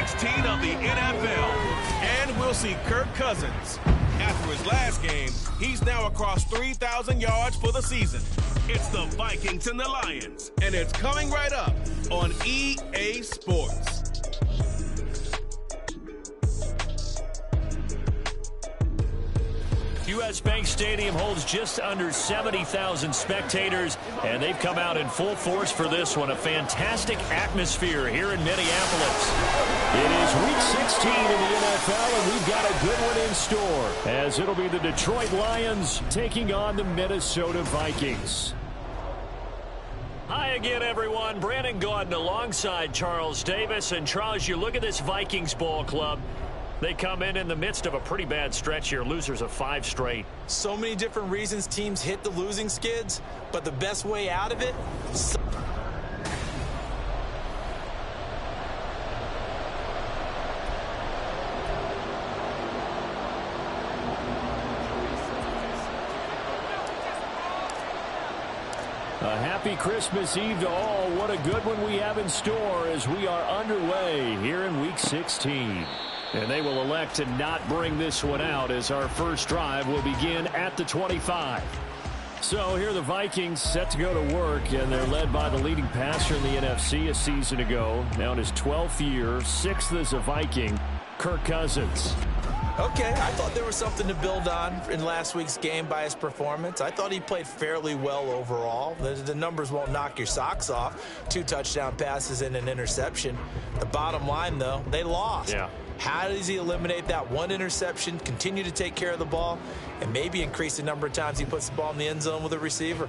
16 of the NFL. And we'll see Kirk Cousins. After his last game, he's now across 3,000 yards for the season. It's the Vikings and the Lions, and it's coming right up on EA Sports. U.S. Bank Stadium holds just under 70,000 spectators, and they've come out in full force for this one. A fantastic atmosphere here in Minneapolis. It is Week 16 in the NFL, and we've got a good one in store, as it'll be the Detroit Lions taking on the Minnesota Vikings. Hi again, everyone. Brandon Gaudin alongside Charles Davis. And Charles, you look at this Vikings ball club. They come in the midst of a pretty bad stretch here, losers of 5 straight. So many different reasons teams hit the losing skids, but the best way out of it... A happy Christmas Eve to all. What a good one we have in store as we are underway here in Week 16. And they will elect to not bring this one out as our first drive will begin at the 25. So here are the Vikings set to go to work, and they're led by the leading passer in the NFC a season ago. Now in his 12th year, 6th as a Viking, Kirk Cousins. Okay, I thought there was something to build on in last week's game by his performance. I thought he played fairly well overall. The numbers won't knock your socks off. 2 touchdown passes and an interception. The bottom line, though, they lost. Yeah. How does he eliminate that 1 interception, continue to take care of the ball, and maybe increase the number of times he puts the ball in the end zone with a receiver?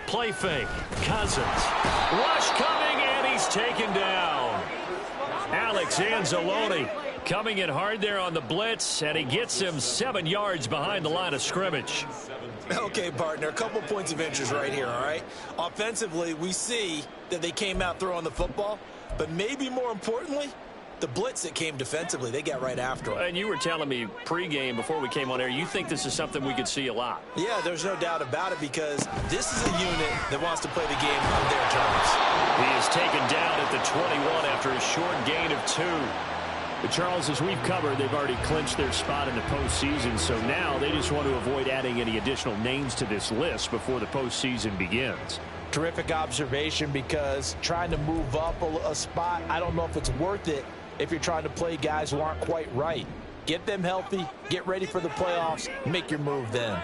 Play fake. Cousins. Rush coming, and he's taken down. Alex Anzalone coming in hard there on the blitz, and he gets him 7 yards behind the line of scrimmage. Okay, partner, a couple points of interest right here, all right? Offensively, we see that they came out throwing the football, but maybe more importantly, the blitz that came defensively, they got right after him. And you were telling me pregame before we came on air, you think this is something we could see a lot. Yeah, there's no doubt about it, because this is a unit that wants to play the game on their terms. He is taken down at the 21 after a short gain of 2. But Charles, as we've covered, they've already clinched their spot in the postseason, so now they just want to avoid adding any additional names to this list before the postseason begins. Terrific observation, because trying to move up a spot, I don't know if it's worth it if you're trying to play guys who aren't quite right. Get them healthy, get ready for the playoffs, make your move then.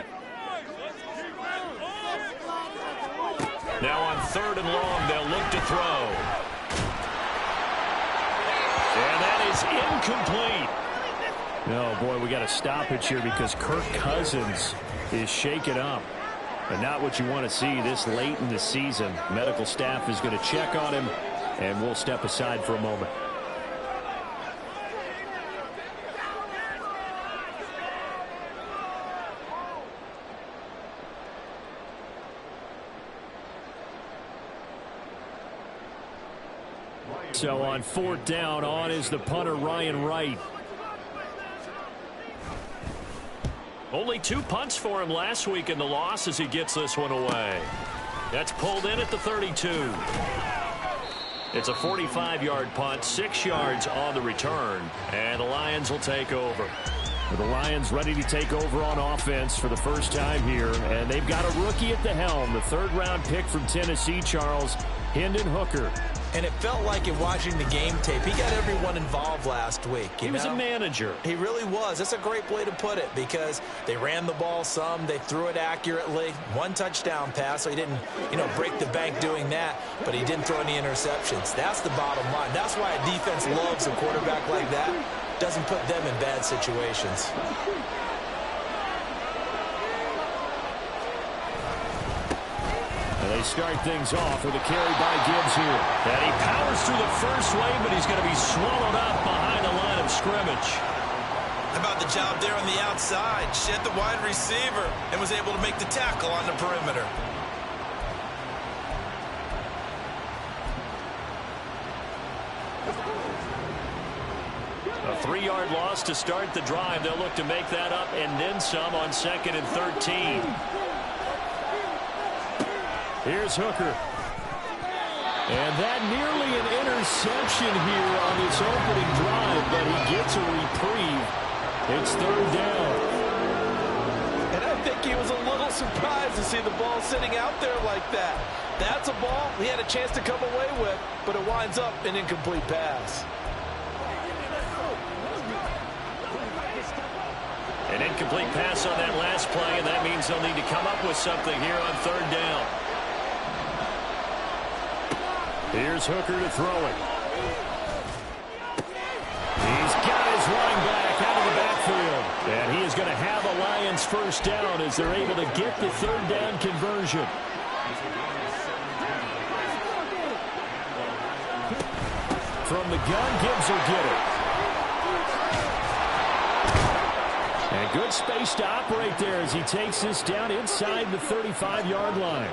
Now on 3rd and long, they'll look to throw. And that is incomplete. No, boy, we got a stoppage here because Kirk Cousins is shaken up. And not what you want to see this late in the season. Medical staff is going to check on him, and we'll step aside for a moment. So on 4th down, on is the punter, Ryan Wright. Only 2 punts for him last week in the loss as he gets this one away. That's pulled in at the 32. It's a 45-yard punt, 6 yards on the return, and the Lions will take over. The Lions ready to take over on offense for the first time here, and they've got a rookie at the helm, the 3rd-round pick from Tennessee, Charles, Hendon Hooker. And it felt like in watching the game tape, he got everyone involved last week. He was a manager. He really was. That's a great way to put it, because they ran the ball some, they threw it accurately. 1 touchdown pass, so he didn't, break the bank doing that, but he didn't throw any interceptions. That's the bottom line. That's why a defense loves a quarterback like that. Doesn't put them in bad situations. They start things off with a carry by Gibbs here. And he powers through the first wave, but he's going to be swallowed up behind the line of scrimmage. How about the job there on the outside? Shed the wide receiver and was able to make the tackle on the perimeter. A 3-yard loss to start the drive. They'll look to make that up and then some on 2nd and 13. Here's Hooker. And that nearly an interception here on this opening drive, but he gets a reprieve. It's third down. And I think he was a little surprised to see the ball sitting out there like that. That's a ball he had a chance to come away with, but it winds up an incomplete pass. An incomplete pass on that last play, and that means they'll need to come up with something here on third down. Here's Hooker to throw it. He's got his running back out of the backfield. And he is going to have a Lions first down as they're able to get the third down conversion. From the gun, Gibbs will get it. And good space to operate there as he takes this down inside the 35-yard line.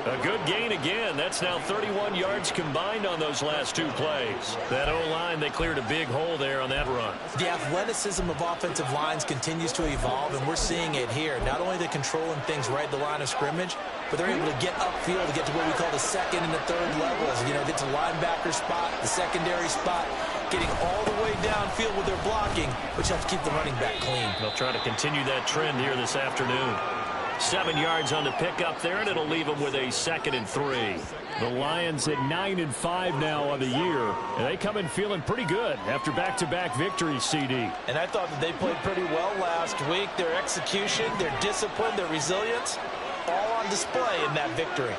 A good gain again. That's now 31 yards combined on those last two plays. That O-line, they cleared a big hole there on that run. The athleticism of offensive lines continues to evolve, and we're seeing it here. Not only they're controlling things right at the line of scrimmage, but they're able to get upfield to get to what we call the second and the third levels. You know, get to linebacker spot, the secondary spot, getting all the way downfield with their blocking, which helps keep the running back clean. They'll try to continue that trend here this afternoon. 7 yards on the pickup there, and it'll leave them with a 2nd and 3. The Lions at 9-5 now on the year, and they come in feeling pretty good after back-to-back victories, CD. And I thought that they played pretty well last week. Their execution, their discipline, their resilience, all on display in that victory.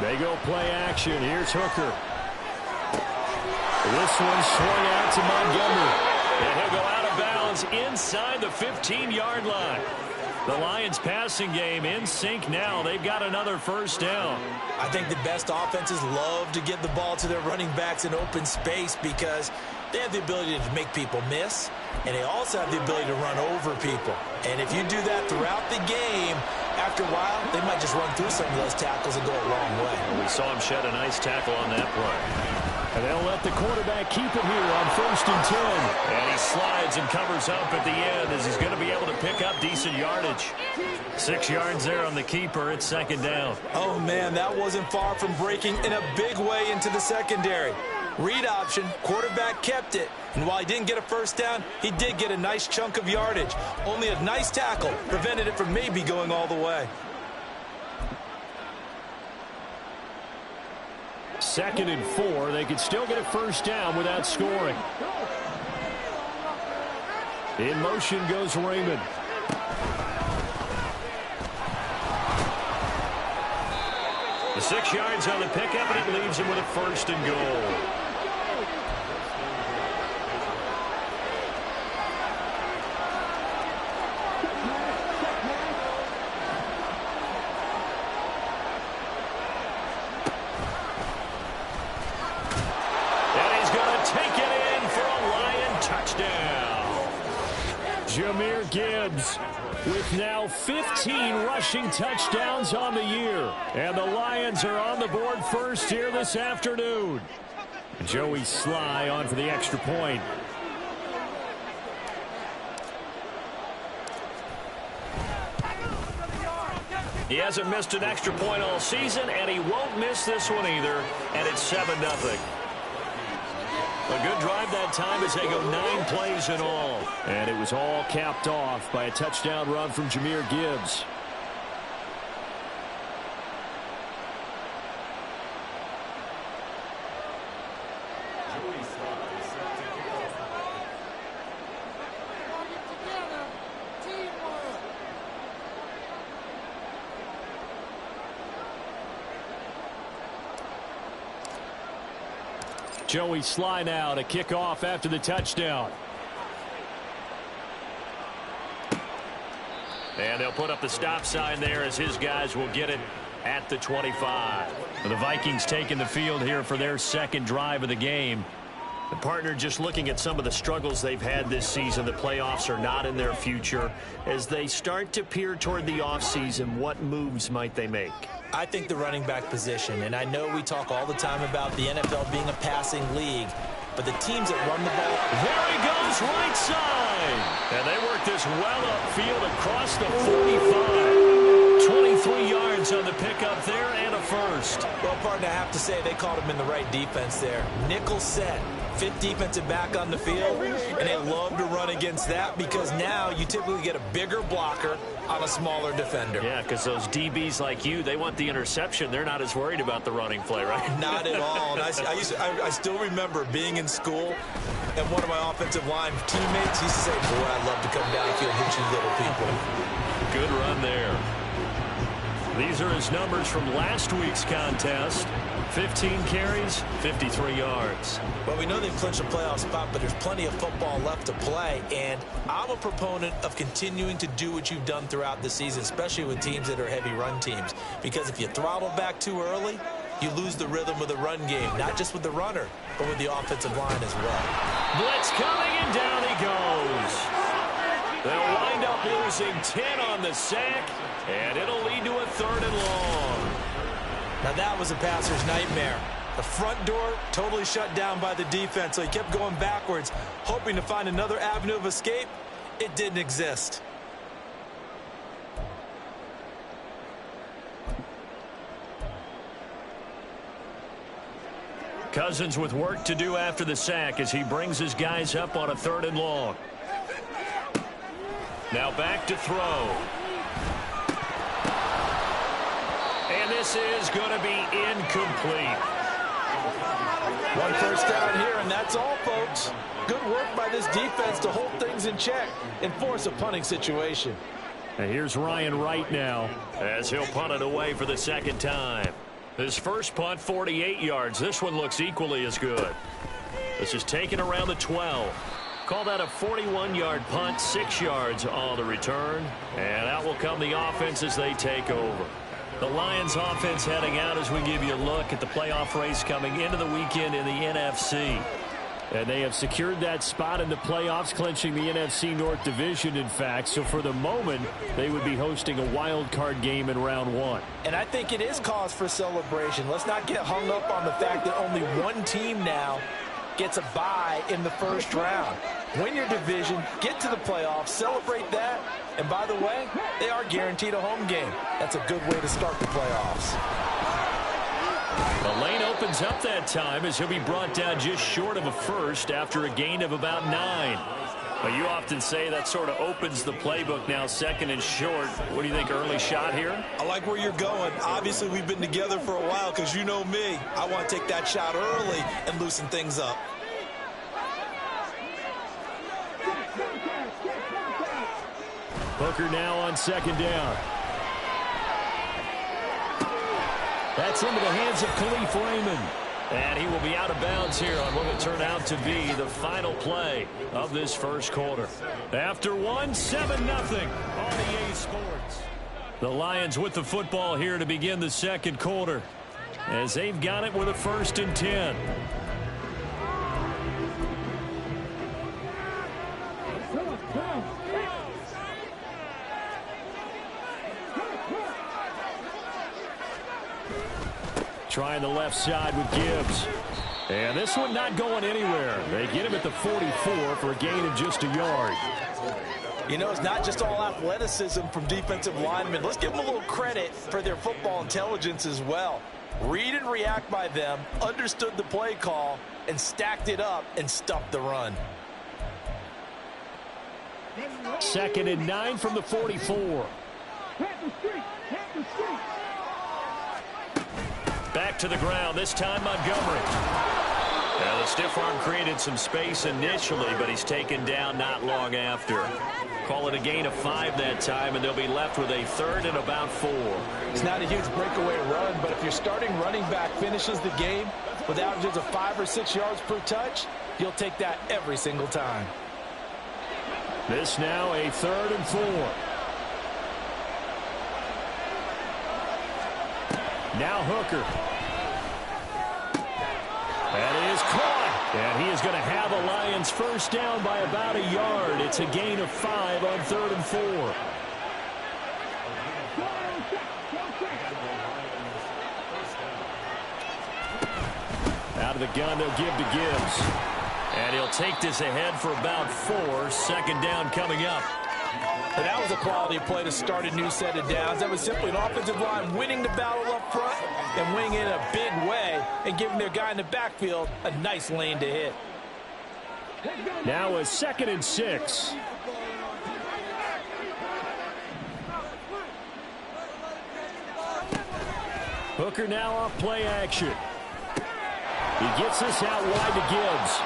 They go play action. Here's Hooker. This one swung out to Montgomery. And he'll go out of bounds inside the 15-yard line. The Lions passing game in sync now. They've got another first down. I think the best offenses love to get the ball to their running backs in open space because they have the ability to make people miss, and they also have the ability to run over people. And if you do that throughout the game, after a while, they might just run through some of those tackles and go a long way. We saw him shed a nice tackle on that play. And they'll let the quarterback keep it here on 1st and 10. And he slides and covers up at the end as he's going to be able to pick up decent yardage. 6 yards there on the keeper. It's 2nd down. Oh, man, that wasn't far from breaking in a big way into the secondary. Read option, quarterback kept it. And while he didn't get a first down, he did get a nice chunk of yardage. Only a nice tackle prevented it from maybe going all the way. 2nd and 4. They could still get a first down without scoring. In motion goes Raymond. The 6 yards on the pickup, and it leaves him with a 1st and goal. Gibbs with now 15 rushing touchdowns on the year. And the Lions are on the board first here this afternoon. Joey Sly on for the extra point. He hasn't missed an extra point all season, and he won't miss this one either. And it's 7-0. A good drive that time as they go 9 plays in all. And it was all capped off by a touchdown run from Jahmyr Gibbs. Joey Sly now to kick off after the touchdown. And they'll put up the stop sign there as his guys will get it at the 25. The Vikings taking the field here for their 2nd drive of the game. The partner just looking at some of the struggles they've had this season. The playoffs are not in their future. As they start to peer toward the offseason, what moves might they make? I think the running back position, and I know we talk all the time about the NFL being a passing league, but the teams that run the ball. There he goes, right side. play. And they work this well upfield across the 45. 23 yards on the pickup there and a first. Well, partner, I have to say they caught him in the right defense there. Nickel set. Fifth defensive back on the field, and they love to run against that because now you typically get a bigger blocker on a smaller defender. Yeah, because those DBs like you, they want the interception. They're not as worried about the running play, right? Not at all. And I still remember being in school, and one of my offensive line teammates used to say, boy, I'd love to come downfield and hit you little people. Good run there. These are his numbers from last week's contest. 15 carries, 53 yards. Well, we know they've clinched a playoff spot, but there's plenty of football left to play, and I'm a proponent of continuing to do what you've done throughout the season, especially with teams that are heavy run teams, because if you throttle back too early, you lose the rhythm of the run game, not just with the runner, but with the offensive line as well. Blitz coming, and down he goes. They'll wind up losing 10 on the sack, and it'll lead to a 3rd and long. Now that was a passer's nightmare. The front door totally shut down by the defense, so he kept going backwards, hoping to find another avenue of escape. It didn't exist. Cousins with work to do after the sack as he brings his guys up on a 3rd and long. Now back to throw. And this is going to be incomplete. One first down here, and that's all, folks. Good work by this defense to hold things in check and force a punting situation. And here's Ryan Wright now as he'll punt it away for the 2nd time. His first punt, 48 yards. This one looks equally as good. This is taken around the 12. Call that a 41-yard punt, 6 yards on the return. And out will come the offense as they take over. The Lions offense heading out as we give you a look at the playoff race coming into the weekend in the NFC. And they have secured that spot in the playoffs, clinching the NFC North Division, in fact. So for the moment, they would be hosting a wild card game in round 1. And I think it is cause for celebration. Let's not get hung up on the fact that only one team now gets a bye in the first round. Win your division, get to the playoffs, celebrate that, and by the way, they are guaranteed a home game. That's a good way to start the playoffs. The lane opens up that time as he'll be brought down just short of a first after a gain of about 9. Well, you often say that sort of opens the playbook now, 2nd and short. What do you think, early shot here? I like where you're going. Obviously, we've been together for a while because you know me. I want to take that shot early and loosen things up. Hooker now on 2nd down. That's into the hands of Khalif Raymond. And he will be out of bounds here on what will turn out to be the final play of this first quarter. After 1, 7-0 on EA Sports. The Lions with the football here to begin the 2nd quarter as they've got it with a 1st and 10. Trying the left side with Gibbs. And this one not going anywhere. They get him at the 44 for a gain of just a yard. You know, it's not just all athleticism from defensive linemen. Let's give them a little credit for their football intelligence as well. Read and react by them, understood the play call, and stacked it up and stuffed the run. 2nd and 9 from the 44. Back to the ground, this time Montgomery. Now the stiff arm created some space initially, but he's taken down not long after. Call it a gain of 5 that time, and they'll be left with a 3rd and about 4. It's not a huge breakaway run, but if your starting running back finishes the game with averages of 5 or 6 yards per touch, you'll take that every single time. This now a 3rd and 4. Now Hooker. That is caught. And he is going to have a Lions first down by about a yard. It's a gain of 5 on 3rd and 4. Out of the gun, they'll give to Gibbs. And he'll take this ahead for about 4. Second down coming up. And that was a quality play to start a new set of downs. That was simply an offensive line winning the battle up front and winning it in a big way and giving their guy in the backfield a nice lane to hit. Now a 2nd and 6. Hooker now off play action. He gets this out wide to Gibbs.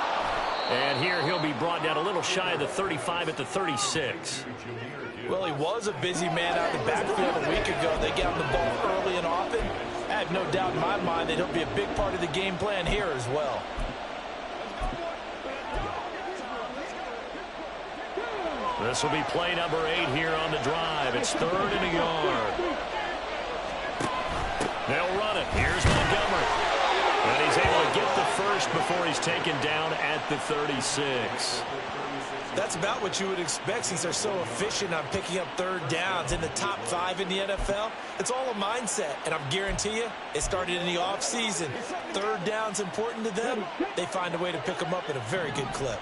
And here he'll be brought down a little shy of the 35 at the 36. Well, he was a busy man out of the backfield a week ago. They got him the ball early and often. I have no doubt in my mind that he'll be a big part of the game plan here as well. This will be play number 8 here on the drive. It's 3rd and a yard. They'll run it. Here's Montgomery. And he's able to get the first before he's taken down at the 36. That's about what you would expect since they're so efficient on picking up 3rd downs in the top 5 in the NFL. It's all a mindset, and I'm guarantee you it started in the offseason. 3rd down's important to them. They find a way to pick them up at a very good clip.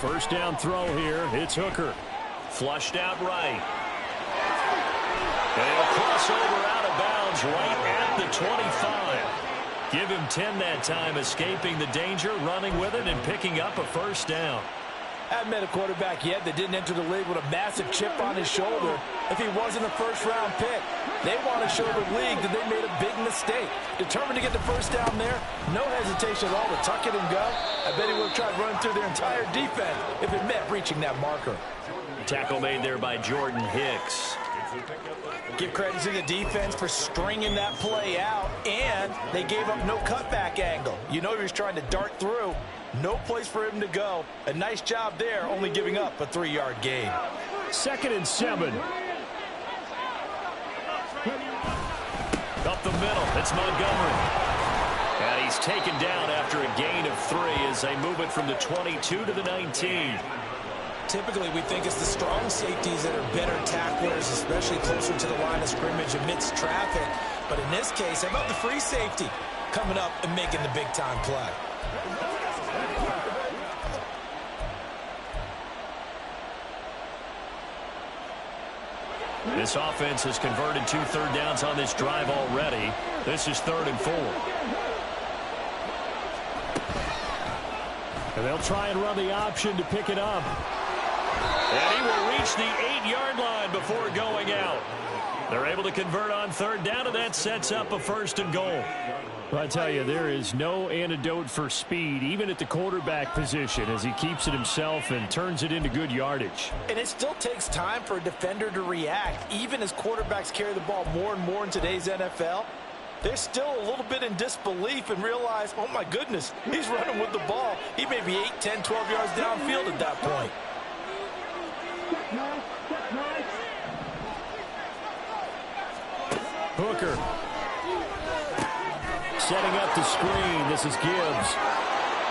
First down throw here. It's Hooker. Flushed out right. And he'll cross over out of bounds right at the 25. Give him 10 that time, escaping the danger, running with it, and picking up a first down. I haven't met a quarterback yet that didn't enter the league with a massive chip on his shoulder if he wasn't a first-round pick. They want to show the league that they made a big mistake. Determined to get the first down there, no hesitation at all to tuck it and go. I bet he would have tried running through their entire defense if it meant reaching that marker. Tackle made there by Jordan Hicks. Give credit to the defense for stringing that play out, and they gave up no cutback angle. You know he was trying to dart through. No place for him to go. A nice job there, only giving up a 3-yard gain. 2nd and 7. Up the middle, it's Montgomery. And he's taken down after a gain of 3 as they move it from the 22 to the 19. Typically, we think it's the strong safeties that are better tacklers, especially closer to the line of scrimmage amidst traffic. But in this case, how about the free safety coming up and making the big-time play? This offense has converted 2 third downs on this drive already. This is 3rd and 4. And they'll try and run the option to pick it up. And he will reach the 8-yard line before going out. They're able to convert on 3rd down, and that sets up a 1st and goal. Well, I tell you, there is no antidote for speed, even at the quarterback position, as he keeps it himself and turns it into good yardage. And it still takes time for a defender to react. Even as quarterbacks carry the ball more and more in today's NFL, they're still a little bit in disbelief and realize, oh, my goodness, he's running with the ball. He may be 8, 10, 12 yards downfield at that point. Hooker. Setting up the screen. This is Gibbs.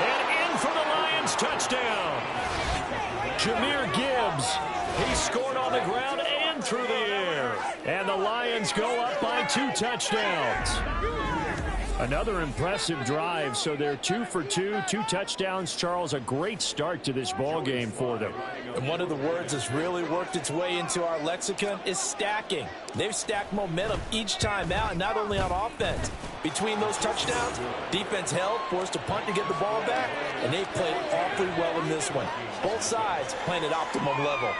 And in for the Lions touchdown. Jahmyr Gibbs. He scored on the ground and through the air. And the Lions go up by 2 touchdowns. Another impressive drive, so they're 2 for 2, 2 touchdowns. Charles, a great start to this ball game for them. And one of the words that's really worked its way into our lexicon is stacking. They've stacked momentum each time out, and not only on offense. Between those touchdowns, defense held, forced to punt to get the ball back, and they've played awfully well in this one. Both sides playing at optimum level.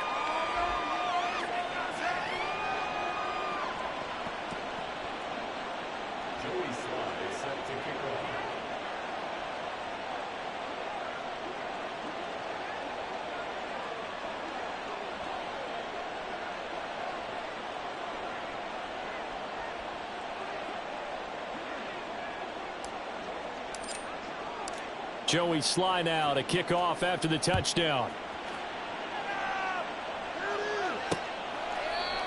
Joey Sly now to kick off after the touchdown.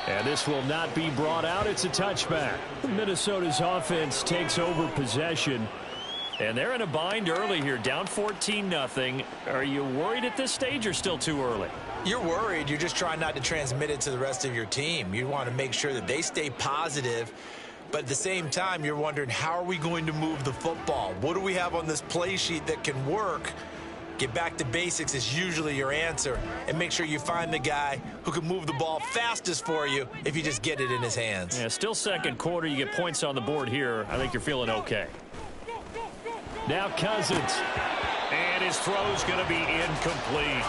And this will not be brought out. It's a touchback. Minnesota's offense takes over possession. And they're in a bind early here, down 14-0. Are you worried at this stage or still too early? You're worried. You're just trying not to transmit it to the rest of your team. You want to make sure that they stay positive But at the same time, you're wondering, how are we going to move the football? What do we have on this play sheet that can work? Get back to basics is usually your answer, and make sure you find the guy who can move the ball fastest for you if you just get it in his hands. Yeah, still second quarter. You get points on the board here. I think you're feeling okay. Now Cousins. And his throw's going to be incomplete.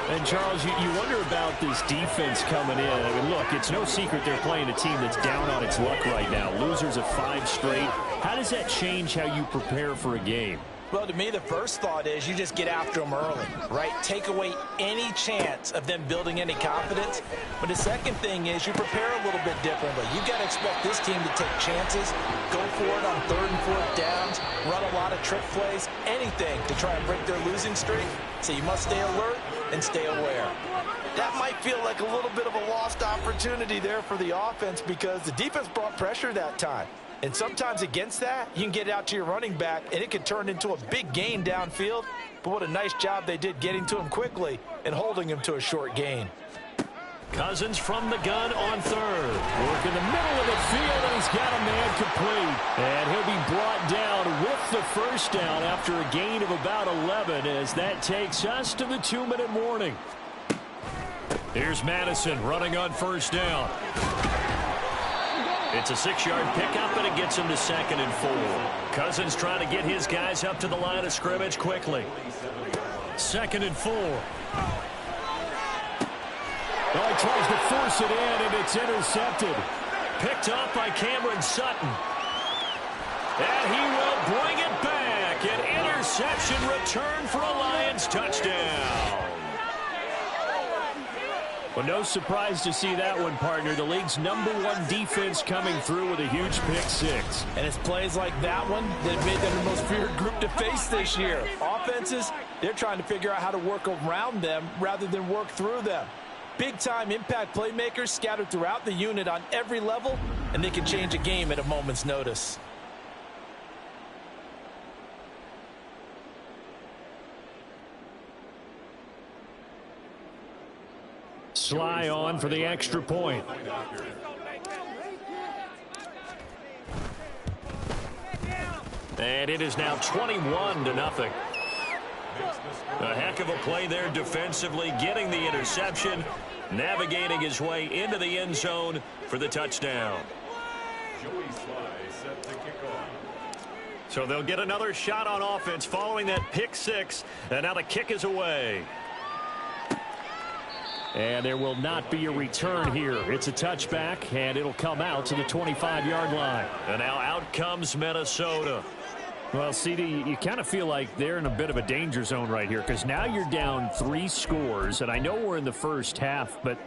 And, Charles, you wonder about this defense coming in. I mean, look, it's no secret they're playing a team that's down on its luck right now. Losers of 5 straight. How does that change how you prepare for a game? Well, to me, the first thought is you just get after them early, right? Take away any chance of them building any confidence. But the second thing is you prepare a little bit differently. You've got to expect this team to take chances, go for it on 3rd and 4th downs, run a lot of trick plays, anything to try and break their losing streak. So you must stay alert and stay aware. That might feel like a little bit of a lost opportunity there for the offense because the defense brought pressure that time. And sometimes against that, you can get it out to your running back, and it can turn into a big gain downfield. But what a nice job they did getting to him quickly and holding him to a short gain. Cousins from the gun on 3rd. Work in the middle of the field, and he's got a man complete. And he'll be brought down with the first down after a gain of about 11 as that takes us to the 2-minute warning. Here's Madison running on 1st down. It's a 6-yard pickup, and it gets him to 2nd and 4. Cousins trying to get his guys up to the line of scrimmage quickly. 2nd and 4. Oh, he tries to force it in, and it's intercepted. Picked up by Cameron Sutton. And he will bring it back. An interception return for a Lions touchdown. Well, no surprise to see that one, partner. The league's #1 defense coming through with a huge pick 6. And it's plays like that one that have made them the most feared group to face this year. Offenses, they're trying to figure out how to work around them rather than work through them. Big-time impact playmakers scattered throughout the unit on every level, and they can change a game at a moment's notice. Sly on for the extra point. And it is now 21-0. A heck of a play there defensively, getting the interception, navigating his way into the end zone for the touchdown. So they'll get another shot on offense following that pick 6, and now the kick is away. And there will not be a return here. It's a touchback, and it'll come out to the 25-yard line. And now out comes Minnesota. Well, CD, you kind of feel like they're in a bit of a danger zone right here because now you're down 3 scores, and I know we're in the first half, but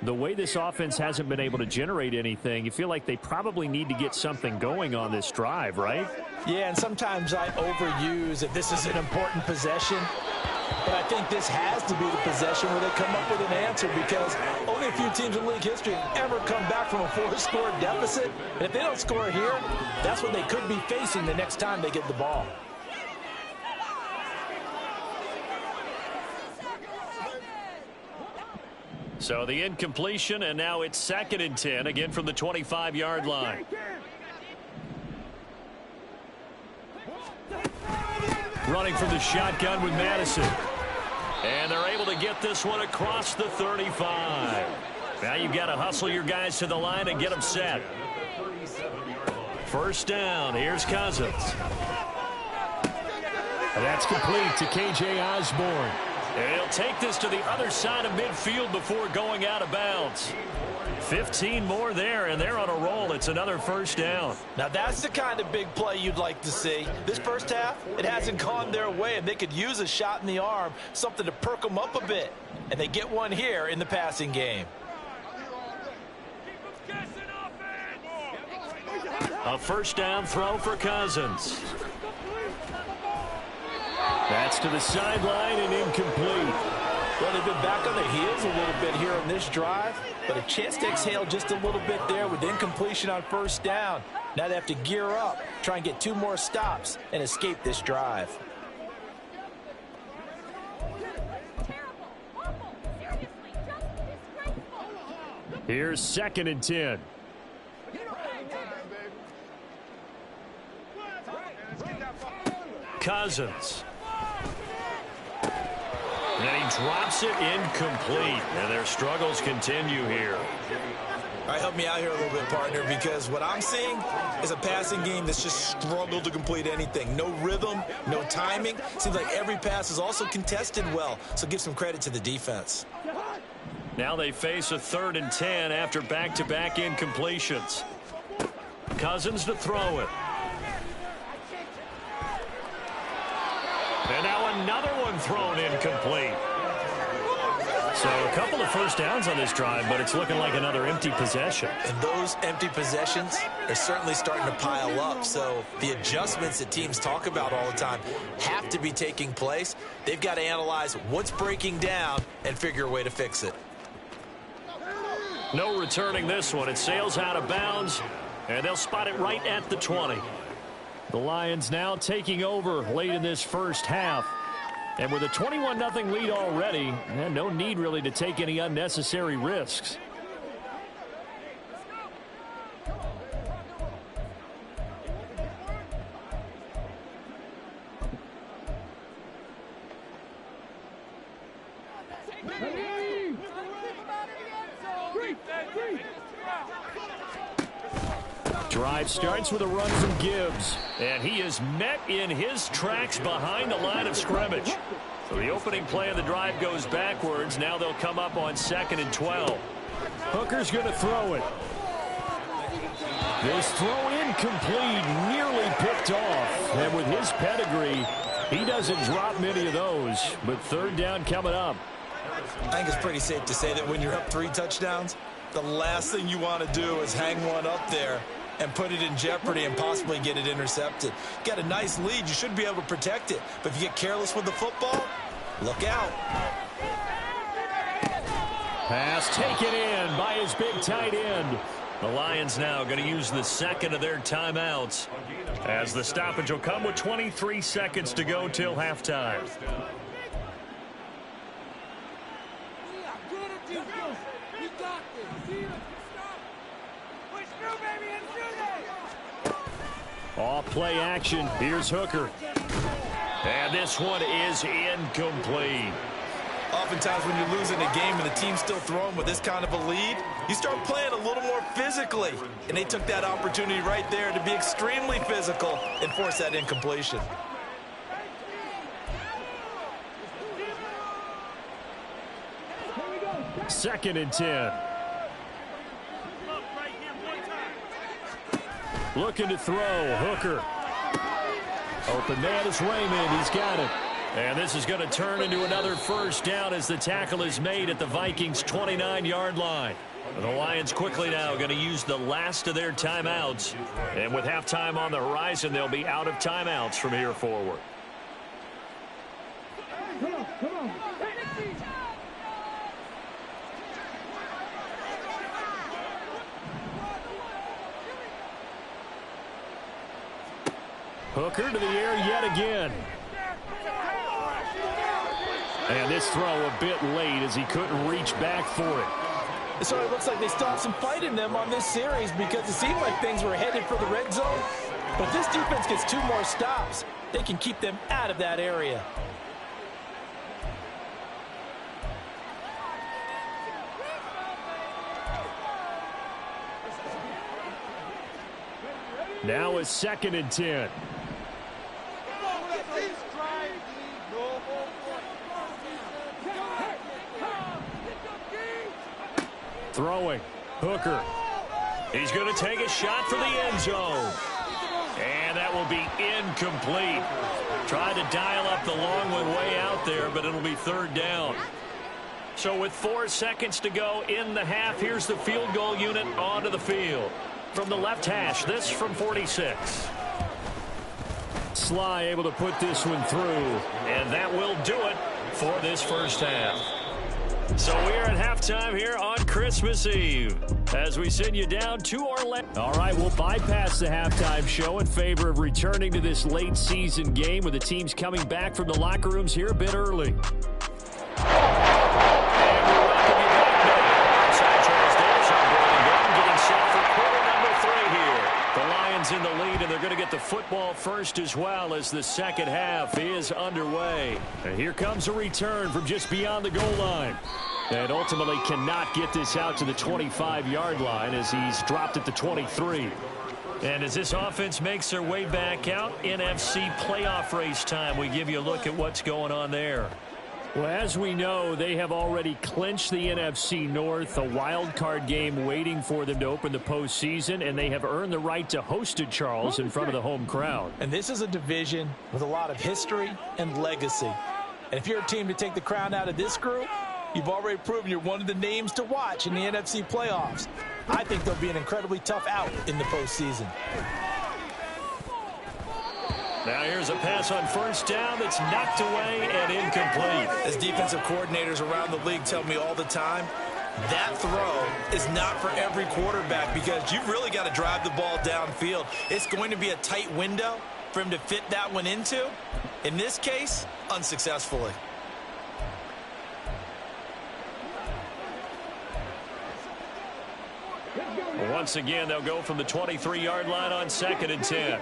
the way this offense hasn't been able to generate anything, you feel like they probably need to get something going on this drive, right? Yeah, and sometimes I overuse if this is an important possession. But I think this has to be the possession where they come up with an answer because only a few teams in league history have ever come back from a 4-score deficit. And if they don't score here, that's what they could be facing the next time they get the ball. So the incompletion, and now it's 2nd and 10, again from the 25-yard line. Running from the shotgun with Madison. And they're able to get this one across the 35. Now you've got to hustle your guys to the line and get them set. 1st down. Here's Cousins. And that's complete to K.J. Osborne. And he'll take this to the other side of midfield before going out of bounds. 15 more there, and they're on a roll. It's another 1st down. Now, that's the kind of big play you'd like to see. This first half, it hasn't gone their way, and they could use a shot in the arm, something to perk them up a bit. And they get one here in the passing game. A 1st down throw for Cousins. That's to the sideline and incomplete. Well, they've been back on their heels a little bit here on this drive, but a chance to exhale just a little bit there with incompletion on 1st down. Now they have to gear up, try and get 2 more stops, and escape this drive. Here's 2nd and 10. Cousins. And then he drops it incomplete. And their struggles continue here. All right, help me out here a little bit, partner, because what I'm seeing is a passing game that's just struggled to complete anything. No rhythm, no timing. Seems like every pass is also contested well, so give some credit to the defense. Now they face a 3rd and 10 after back-to-back incompletions. Cousins to throw it. And now another one thrown incomplete. So a couple of first downs on this drive, but it's looking like another empty possession. And those empty possessions are certainly starting to pile up. So the adjustments that teams talk about all the time have to be taking place. They've got to analyze what's breaking down and figure a way to fix it. No returning this one. It sails out of bounds, and they'll spot it right at the 20. The Lions now taking over late in this first half. And with a 21-0 lead already, no need really to take any unnecessary risks. Drive starts with a run from Gibbs, and he is met in his tracks behind the line of scrimmage. So the opening play of the drive goes backwards. Now they'll come up on 2nd and 12. Hooker's going to throw it. This throw incomplete, nearly picked off. And with his pedigree, he doesn't drop many of those. But 3rd down coming up. I think it's pretty safe to say that when you're up 3 touchdowns, the last thing you want to do is hang one up there and put it in jeopardy and possibly get it intercepted. Got a nice lead. You should be able to protect it. But if you get careless with the football, look out. Pass taken in by his big tight end. The Lions now going to use the 2nd of their timeouts as the stoppage will come with 23 seconds to go till halftime. Off play action. Here's Hooker. And this one is incomplete. Oftentimes when you're losing a game and the team's still throwing with this kind of a lead, you start playing a little more physically. And they took that opportunity right there to be extremely physical and force that incompletion. Second and 10. Looking to throw. Hooker. Open man is Raymond. He's got it. And this is going to turn into another first down as the tackle is made at the Vikings' 29-yard line. The Lions quickly now going to use the last of their timeouts. And with halftime on the horizon, they'll be out of timeouts from here forward. Come on. Hooker to the air yet again. And this throw a bit late as he couldn't reach back for it. So it looks like they still have some fight in them on this series because it seemed like things were headed for the red zone. But if this defense gets 2 more stops, they can keep them out of that area. Now it's 2nd and 10. Throwing. Hooker. He's going to take a shot for the end zone. And that will be incomplete. Tried to dial up the long one way out there, but it'll be 3rd down. So with 4 seconds to go in the half, here's the field goal unit onto the field. From the left hash, this from 46. Sly able to put this one through, and that will do it for this first half. So we are at halftime here on Christmas Eve as we send you down to Orlando. All right, we'll bypass the halftime show in favor of returning to this late season game with the teams coming back from the locker rooms here a bit early. And we welcome you back. Outside Charles Davis on board and getting set for quarter number 3 here. The Lions in the lead lead, and they're going to get the football first as well as the second half is underway. And here comes a return from just beyond the goal line. And ultimately cannot get this out to the 25-yard line as he's dropped at the 23. And as this offense makes their way back out, NFC playoff race time, we give you a look at what's going on there. Well, as we know, they have already clinched the NFC North, a wild card game waiting for them to open the postseason, and they have earned the right to host it, Charles, in front of the home crowd. And this is a division with a lot of history and legacy. And if you're a team to take the crown out of this group, you've already proven you're one of the names to watch in the NFC playoffs. I think they'll be an incredibly tough out in the postseason. Now here's a pass on first down that's knocked away and incomplete. As defensive coordinators around the league tell me all the time, that throw is not for every quarterback because you've really got to drive the ball downfield. It's going to be a tight window for him to fit that one into. In this case, unsuccessfully. Once again, they'll go from the 23-yard line on 2nd and 10.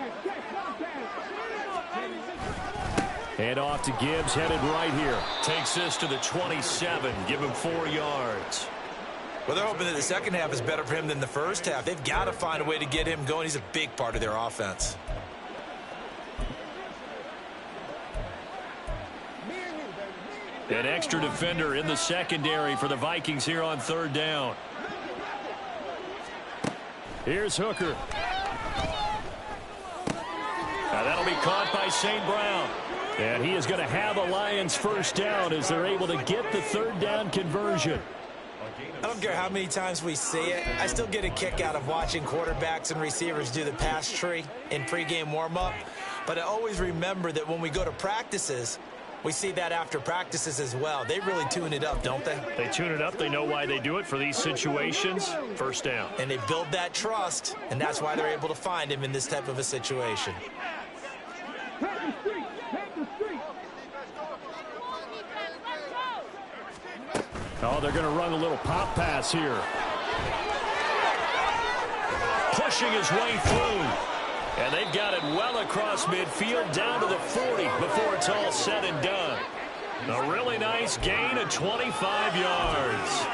Hand off to Gibbs, headed right here. Takes this to the 27, give him 4 yards. Well, they're hoping that the second half is better for him than the first half. They've got to find a way to get him going. He's a big part of their offense. An extra defender in the secondary for the Vikings here on 3rd down. Here's Hooker. Now that'll be caught by St. Brown. And he is going to have a Lions first down as they're able to get the 3rd down conversion. I don't care how many times we see it. I still get a kick out of watching quarterbacks and receivers do the pass tree in pregame warm-up. But I always remember that when we go to practices, we see that after practices as well. They really tune it up, don't they? They tune it up. They know why they do it for these situations. First down. And they build that trust, and that's why they're able to find him in this type of a situation. Oh, they're going to run a little pop pass here. Pushing his way through. And they've got it well across midfield down to the 40 before it's all said and done. A really nice gain of 25 yards.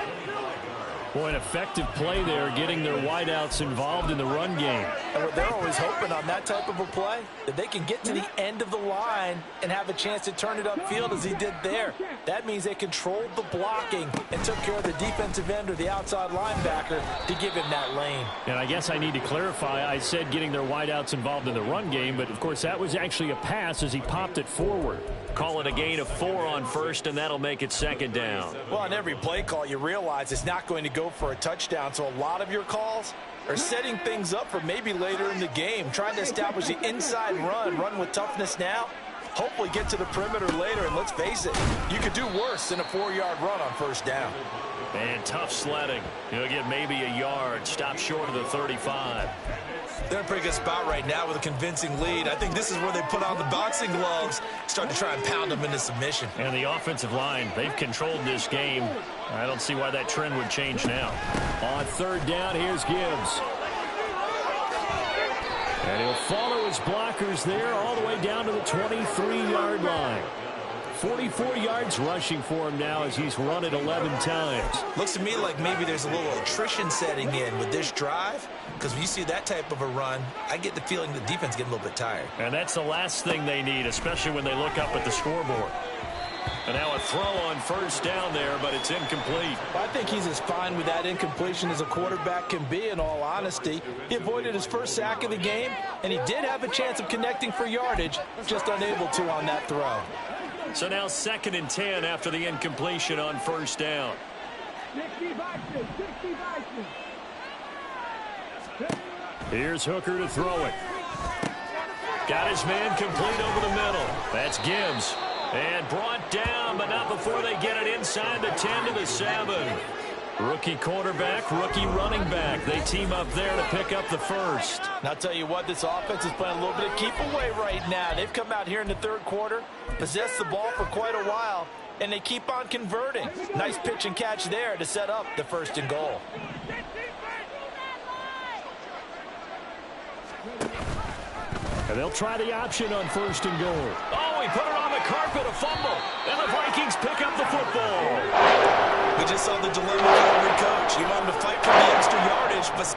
Boy, an effective play there, getting their wideouts involved in the run game. And what they're always hoping on that type of a play, that they can get to the end of the line and have a chance to turn it upfield as he did there. That means they controlled the blocking and took care of the defensive end or the outside linebacker to give him that lane. And I guess I need to clarify, I said getting their wideouts involved in the run game, but of course that was actually a pass as he popped it forward. Call it a gain of 4 on first, and that'll make it 2nd down. Well, on every play call, you realize it's not going to go for a touchdown, so a lot of your calls are setting things up for maybe later in the game, trying to establish the inside run with toughness now, hopefully get to the perimeter later, and let's face it, you could do worse than a 4-yard run on first down. And tough sledding. He'll get maybe a yard, stop short of the 35. They're in a pretty good spot right now with a convincing lead. I think this is where they put on the boxing gloves, start to try and pound them into submission. And the offensive line, they've controlled this game. I don't see why that trend would change now. On 3rd down, here's Gibbs. And he'll follow his blockers there all the way down to the 23-yard line. 44 yards rushing for him now as he's run it 11 times. Looks to me like maybe there's a little attrition setting in with this drive, because when you see that type of a run, I get the feeling the defense getting a little bit tired. And that's the last thing they need, especially when they look up at the scoreboard. And now a throw on first down there, but it's incomplete. I think he's as fine with that incompletion as a quarterback can be, in all honesty. He avoided his first sack of the game, and he did have a chance of connecting for yardage, just unable to on that throw. So now 2nd and 10 after the incompletion on first down. Here's Hooker to throw it. Got his man complete over the middle. That's Gibbs. And brought down, but not before they get it inside the 10 to the 7. Rookie quarterback, rookie running back. They team up there to pick up the first. And I'll tell you what, this offense is playing a little bit of keep away right now. They've come out here in the 3rd quarter, possessed the ball for quite a while, and they keep on converting. Nice pitch and catch there to set up the 1st and goal. And they'll try the option on 1st and goal. Oh, he put it on the carpet, a fumble. And the Vikings pick up the football. We just saw the dilemma of every coach. He wanted to fight for the extra yardage, but...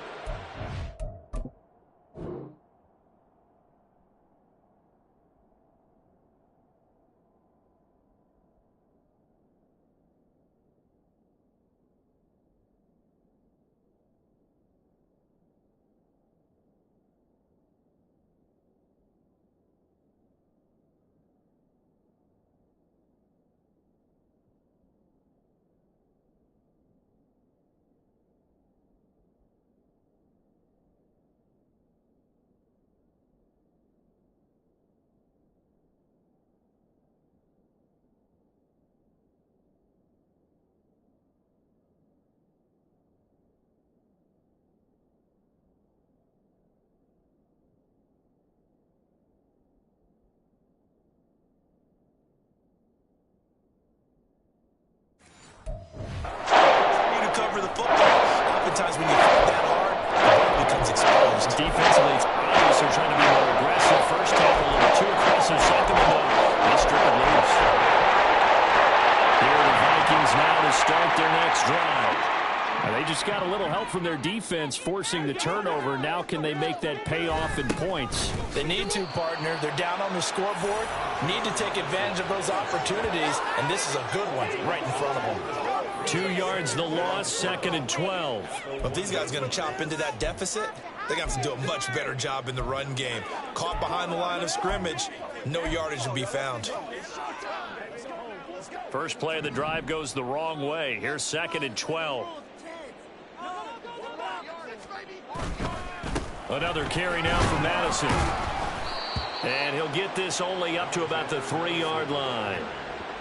cover the football. Oftentimes when you fight that hard, the ball becomes exposed. Defensively, it's obvious they're trying to be more aggressive. First tackle, a little too aggressive. Second one, though, they strip it loose. Here are the Vikings now to start their next drive. Now, they just got a little help from their defense forcing the turnover. Now can they make that pay off in points? They need to, partner. They're down on the scoreboard. Need to take advantage of those opportunities, and this is a good one right in front of them. 2 yards the loss, 2nd and 12. If these guys are going to chop into that deficit, they're going to have to do a much better job in the run game. Caught behind the line of scrimmage, no yardage to be found. First play of the drive goes the wrong way. Here's 2nd and 12. Another carry now for Madison. And he'll get this only up to about the 3-yard line.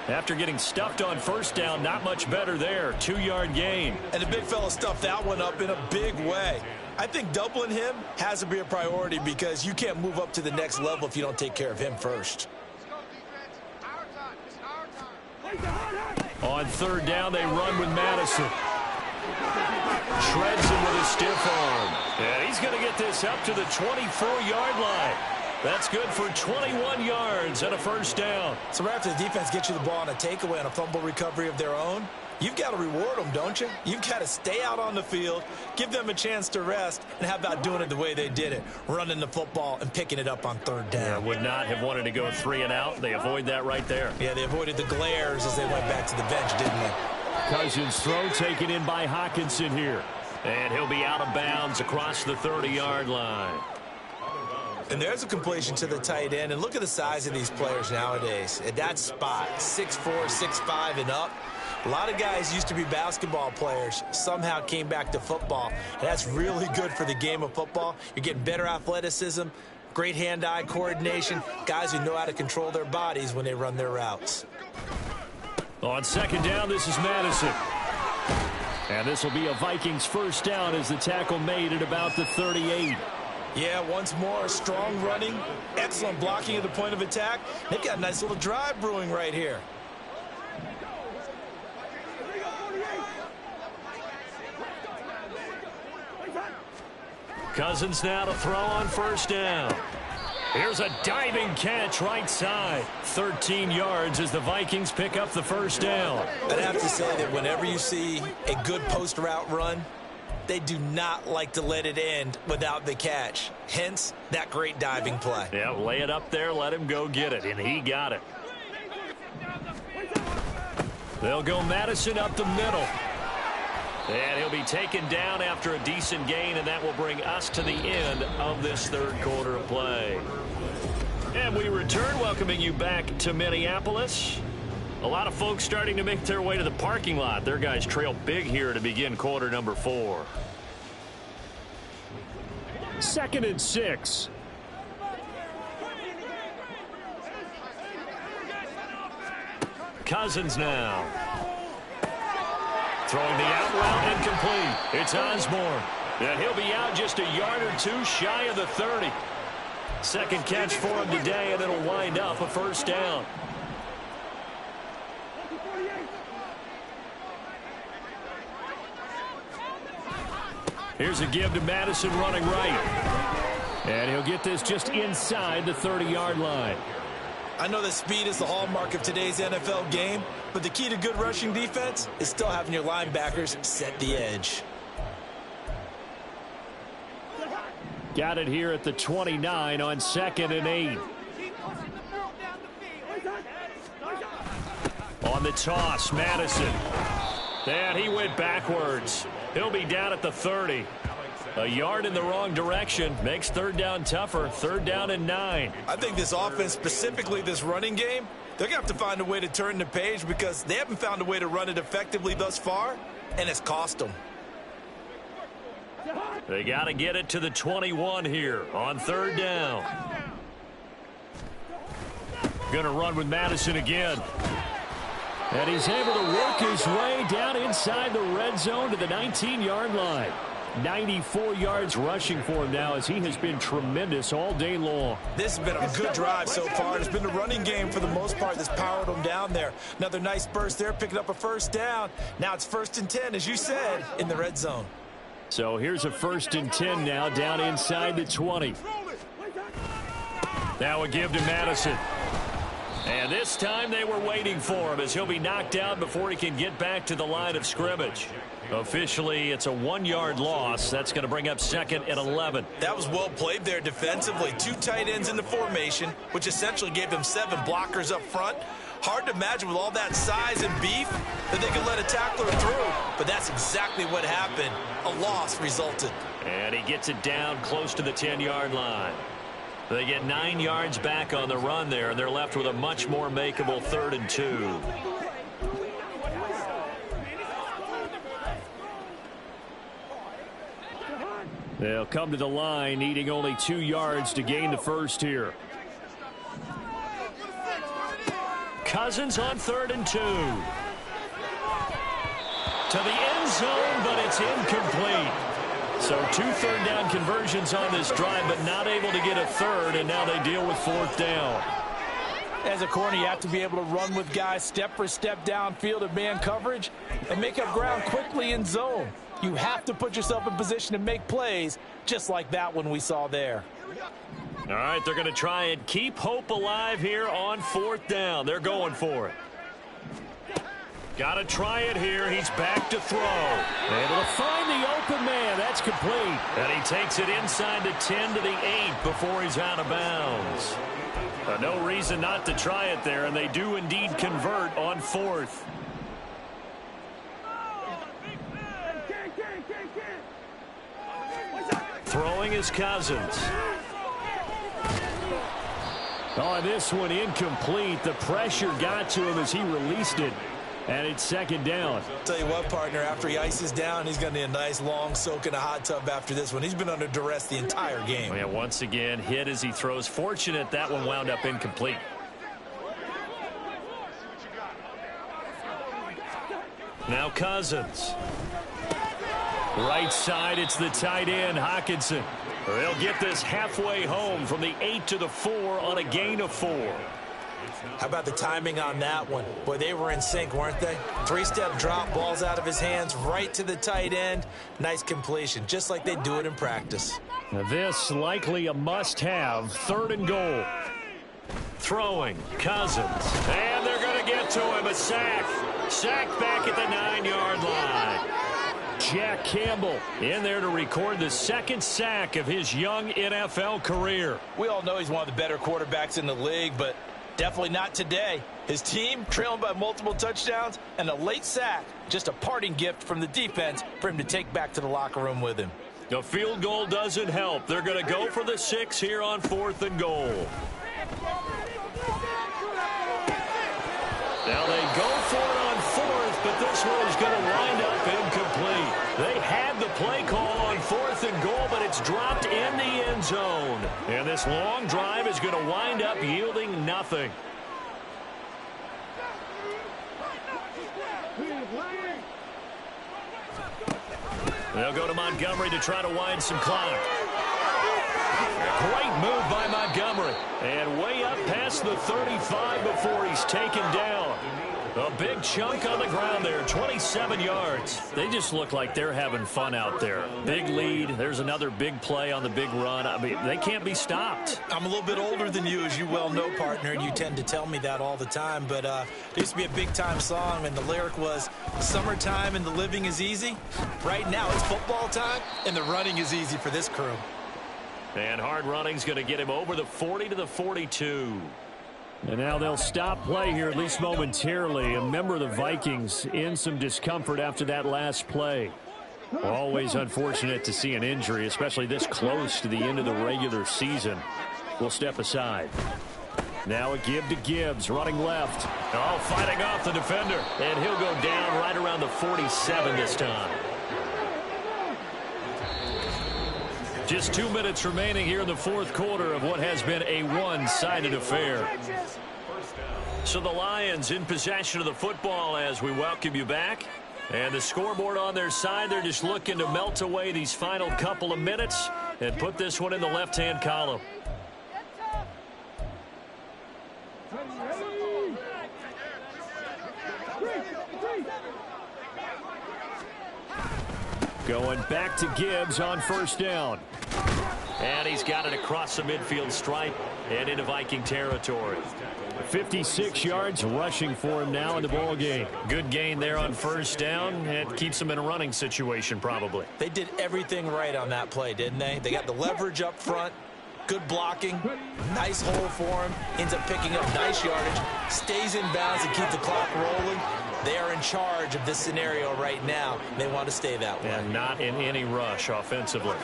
After getting stuffed on first down, not much better there. 2-yard gain. And the big fella stuffed that one up in a big way. I think doubling him has to be a priority because you can't move up to the next level if you don't take care of him first. On 3rd down, they run with Madison. Shreds him with a stiff arm. And he's going to get this up to the 24-yard line. That's good for 21 yards and a first down. So right after the defense gets you the ball on a takeaway and a fumble recovery of their own, you've got to reward them, don't you? You've got to stay out on the field, give them a chance to rest, and how about doing it the way they did it, running the football and picking it up on 3rd down. Yeah, would not have wanted to go 3 and out. They avoid that right there. Yeah, they avoided the glares as they went back to the bench, didn't they? Cousins' throw taken in by Hawkinson here. And he'll be out of bounds across the 30-yard line. And there's a completion to the tight end. And look at the size of these players nowadays. At that spot, 6'4", 6'5", and up. A lot of guys used to be basketball players, somehow came back to football. And that's really good for the game of football. You're getting better athleticism, great hand-eye coordination, guys who know how to control their bodies when they run their routes. On 2nd down, this is Madison. And this will be a Vikings first down as the tackle made at about the 38. Yeah, once more, strong running, excellent blocking at the point of attack. They've got a nice little drive brewing right here. Cousins now to throw on first down. Here's a diving catch right side. 13 yards as the Vikings pick up the first down. I'd have to say that whenever you see a good post route run, they do not like to let it end without the catch. Hence, that great diving play. Yeah, lay it up there, let him go get it, and he got it. They'll go Madison up the middle. And he'll be taken down after a decent gain, and that will bring us to the end of this 3rd quarter of play. And we return, welcoming you back to Minneapolis. A lot of folks starting to make their way to the parking lot. Their guys trail big here to begin quarter number 4. 2nd and 6. Cousins now. Throwing the out route incomplete. It's Osborne. And he'll be out just a yard or two shy of the 30. Second catch for him today, and it'll wind up a first down. Here's a give to Madison running right. And he'll get this just inside the 30-yard line. I know that speed is the hallmark of today's NFL game, but the key to good rushing defense is still having your linebackers set the edge. Got it here at the 29 on 2nd and 8. On the toss, Madison. And he went backwards. He'll be down at the 30. A yard in the wrong direction makes third down tougher. 3rd down and 9. I think this offense, specifically this running game, they're going to have to find a way to turn the page because they haven't found a way to run it effectively thus far, and it's cost them. They got to get it to the 21 here on 3rd down. Going to run with Madison again. And he's able to work his way down inside the red zone to the 19-yard line. 94 yards rushing for him now as he has been tremendous all day long. This has been a good drive so far. It's been the running game for the most part that's powered them down there. Another nice burst there, picking up a 1st down. Now it's 1st and 10, as you said, in the red zone. So here's a 1st and 10 now down inside the 20. Now a give to Madison. And this time they were waiting for him as he'll be knocked out before he can get back to the line of scrimmage. Officially, it's a 1-yard loss. That's going to bring up 2nd and 11. That was well played there defensively. 2 tight ends in the formation, which essentially gave them 7 blockers up front. Hard to imagine with all that size and beef that they could let a tackler through. But that's exactly what happened. A loss resulted. And he gets it down close to the 10-yard line. They get 9 yards back on the run there, and they're left with a much more makeable 3rd and 2. They'll come to the line, needing only 2 yards to gain the first here. Cousins on 3rd and 2. To the end zone, but it's incomplete. So 2 3rd down conversions on this drive, but not able to get a 3rd, and now they deal with 4th down. As a corner, you have to be able to run with guys step for step downfield of man coverage and make up ground quickly in zone. You have to put yourself in position to make plays, just like that one we saw there. All right, they're going to try and keep hope alive here on 4th down. They're going for it. Got to try it here. He's back to throw. Able to find the open man. That's complete. And he takes it inside the 10 to the 8 before he's out of bounds. No reason not to try it there, and they do indeed convert on 4th. Throwing is Cousins. Oh, this one incomplete. The pressure got to him as he released it. And it's 2nd down. Tell you what, partner, after he ices down, he's going to need a nice long soak in a hot tub after this one. He's been under duress the entire game. Oh, yeah, once again, hit as he throws. Fortunate that one wound up incomplete. Now Cousins. Right side, it's the tight end, Hockenson. They'll get this halfway home from the 8 to the 4 on a gain of 4. How about the timing on that one? Boy, they were in sync, weren't they? 3-step drop, balls out of his hands, right to the tight end. Nice completion, just like they do it in practice. Now this likely a must-have, 3rd and goal. Throwing, Cousins. And they're going to get to him, a sack. Sacked back at the 9-yard line. Jack Campbell in there to record the 2nd sack of his young NFL career. We all know he's one of the better quarterbacks in the league, but definitely not today. His team trailing by multiple touchdowns and a late sack. Just a parting gift from the defense for him to take back to the locker room with him. The field goal doesn't help. They're going to go for the 6 here on 4th and goal. Now they go for it on 4th, but this one is going to wind up incomplete. They had the play call on 4th and goal, but it's dropped in the end zone. And this long drive is going to wind up yielding nothing. They'll go to Montgomery to try to wind some clock. Great move by Montgomery. And way up past the 35 before he's taken down. A big chunk on the ground there, 27 yards. They just look like they're having fun out there. Big lead. There's another big play on the big run. I mean, they can't be stopped. I'm a little bit older than you, as you well know, partner, and you tend to tell me that all the time. But there used to be a big-time song, and the lyric was, "Summertime and the living is easy." Right now, it's football time, and the running is easy for this crew. And hard running's going to get him over the 40 to the 42. And now they'll stop play here, at least momentarily. A member of the Vikings in some discomfort after that last play. Always unfortunate to see an injury, especially this close to the end of the regular season. We'll step aside. Now a give to Gibbs, running left. Oh, fighting off the defender. And he'll go down right around the 47 this time. Just 2 minutes remaining here in the fourth quarter of what has been a one-sided affair. So the Lions in possession of the football as we welcome you back. And the scoreboard on their side, they're just looking to melt away these final couple of minutes and put this one in the left-hand column. Going back to Gibbs on first down. And he's got it across the midfield stripe and into Viking territory. 56 yards rushing for him now in the ball game. Good gain there on first down. It keeps him in a running situation probably. They did everything right on that play, didn't they? They got the leverage up front. Good blocking. Nice hole for him. Ends up picking up nice yardage. Stays in bounds and keeps the clock rolling. They are in charge of this scenario right now. They want to stay that way. And not in any rush offensively.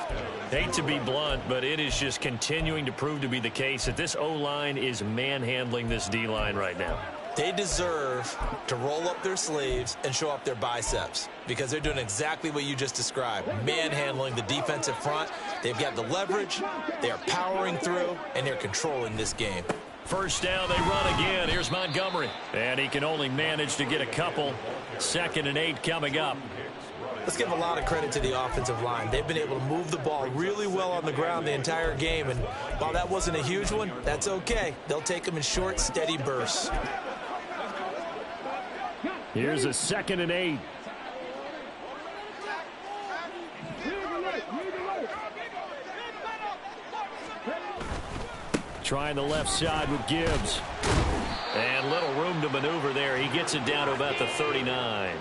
Hate to be blunt, but it is just continuing to prove to be the case that this O-line is manhandling this D-line right now. They deserve to roll up their sleeves and show up their biceps because they're doing exactly what you just described, manhandling the defensive front. They've got the leverage, they're powering through, and they're controlling this game. First down, they run again. Here's Montgomery. And he can only manage to get a couple. 2nd and 8 coming up. Let's give a lot of credit to the offensive line. They've been able to move the ball really well on the ground the entire game. And while that wasn't a huge one, that's okay. They'll take them in short, steady bursts. Here's a 2nd and 8. Trying the left side with Gibbs. And little room to maneuver there. He gets it down to about the 39.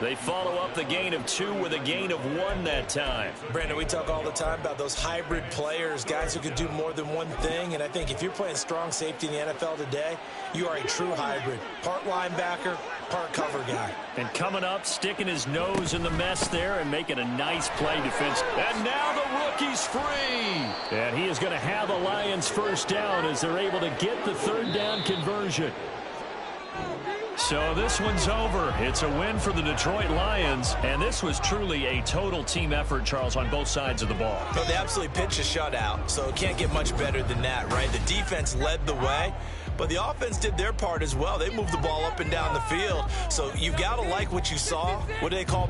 They follow up the gain of 2 with a gain of 1 that time. Brandon, we talk all the time about those hybrid players, guys who can do more than one thing. And I think if you're playing strong safety in the NFL today, you are a true hybrid. Part linebacker, part cover guy. And coming up, sticking his nose in the mess there and making a nice play defense. And now the rookie's free. And he is going to have a Lions first down as they're able to get the third down conversion. So this one's over. It's a win for the Detroit Lions, and this was truly a total team effort, Charles, on both sides of the ball. Well, they absolutely pitched a shutout, so it can't get much better than that, right? The defense led the way, but the offense did their part as well. They moved the ball up and down the field, so you've got to like what you saw. What do they call